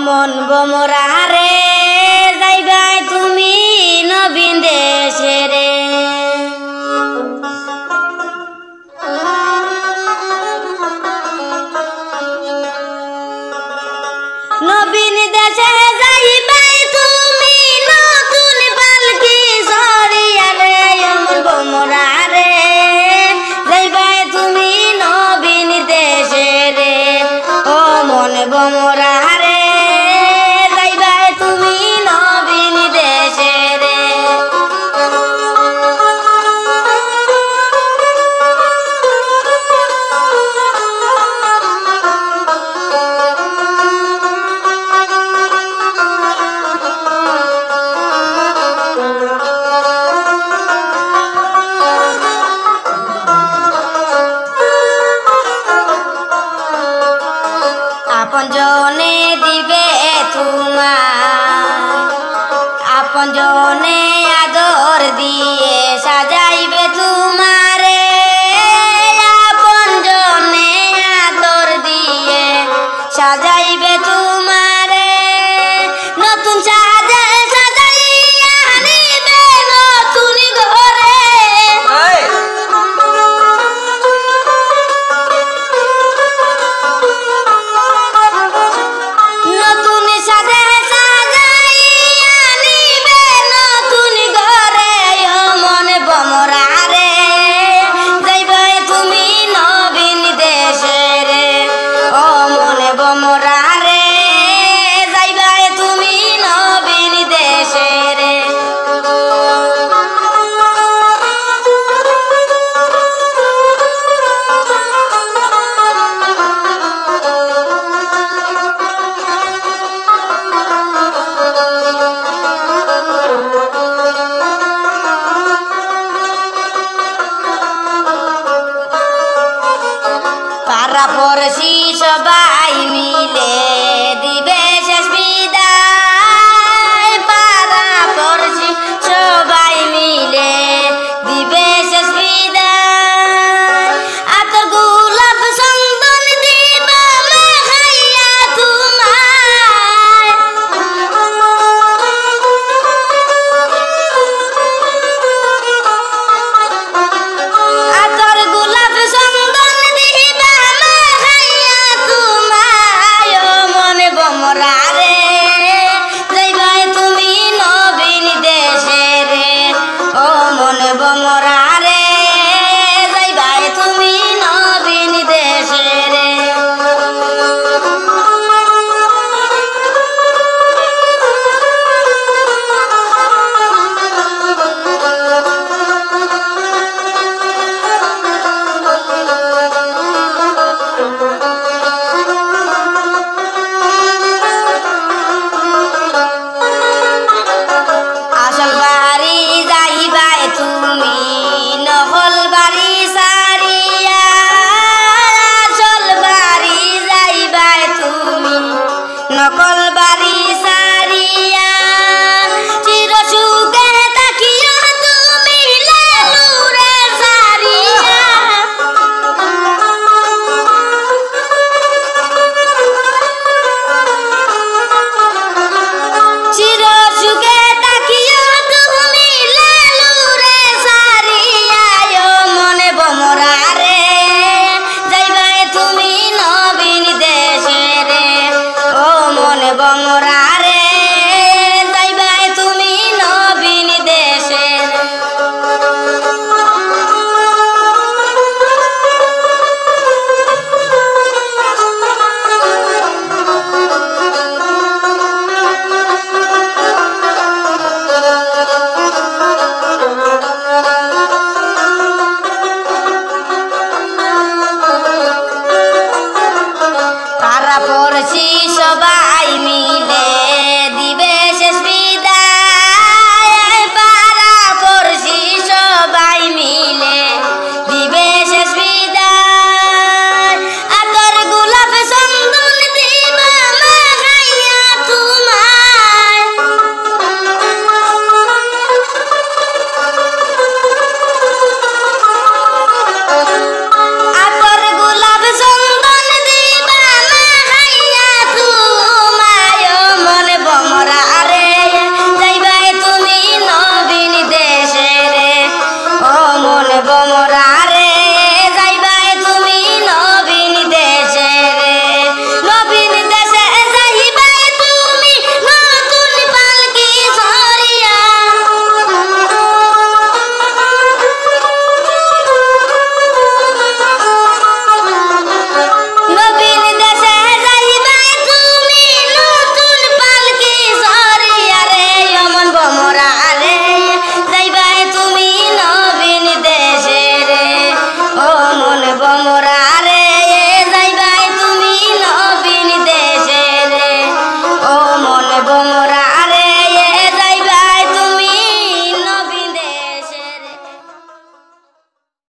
মন বমরা রে যাইবাই তুমি নবীন দেশে রে নবীন দেশে যাইবাই তুমি নতুন পালকি সরিয়া রে মন বমরা রে যাইবাই তুমি নবীন দেশে রে ও মন বমরা রে যাইবাই তুমি নবীন দেশে রে আপন জনে দিবে তোমার আপন জনে আদর দিয়ে সাজাইবে তোমারে আপন জনে আদর দিয়ে সাজাইবে তোমারে নতুন সাজাইয়া আনিবে নতুন ঘরে নতুন সাজাইয়া আনিবে নতুন ঘরে ও মন বমরা রে যাইবে তুমি নবীন দেশে রে ও মন বমরা রে যাইবে তুমি নবীন দেশে রে পাড়া পড়শি সবাই মিলে দিবে শেষ বিদায় পাড়া পড়শি সবাই মিলে দিবে শেষ বিদায় আতর গোলাপ চন্দন দিবা মাখাইয়া তোমায় আতর গোলাপ চন্দন দিবা মাখাইয়া তোমায় ও মন বমরা রে যাইবাই তুমি নবীন দেশে রে ও মন বমরা রে যাইবাই তুমি নবীন দেশে রে আসল বাড়ি যাইবাই তুমি নহল বাড়ি সারিয়া আসল বাড়ি যাইবাই তুমি নকল বাড়ি সারিয়া চির সুখে তাকিয়া তুমি লালুরে সারিয়া চির সুখে তাকিয়া তুমি লালুরে সারিয়া ও মনে বমরা রে যাইবাই তুমি নবীন দেশে রে ও মনে বমরা রে যাইবাই তুমি নবীন দেশে রে পাড়া পড়শি সবাই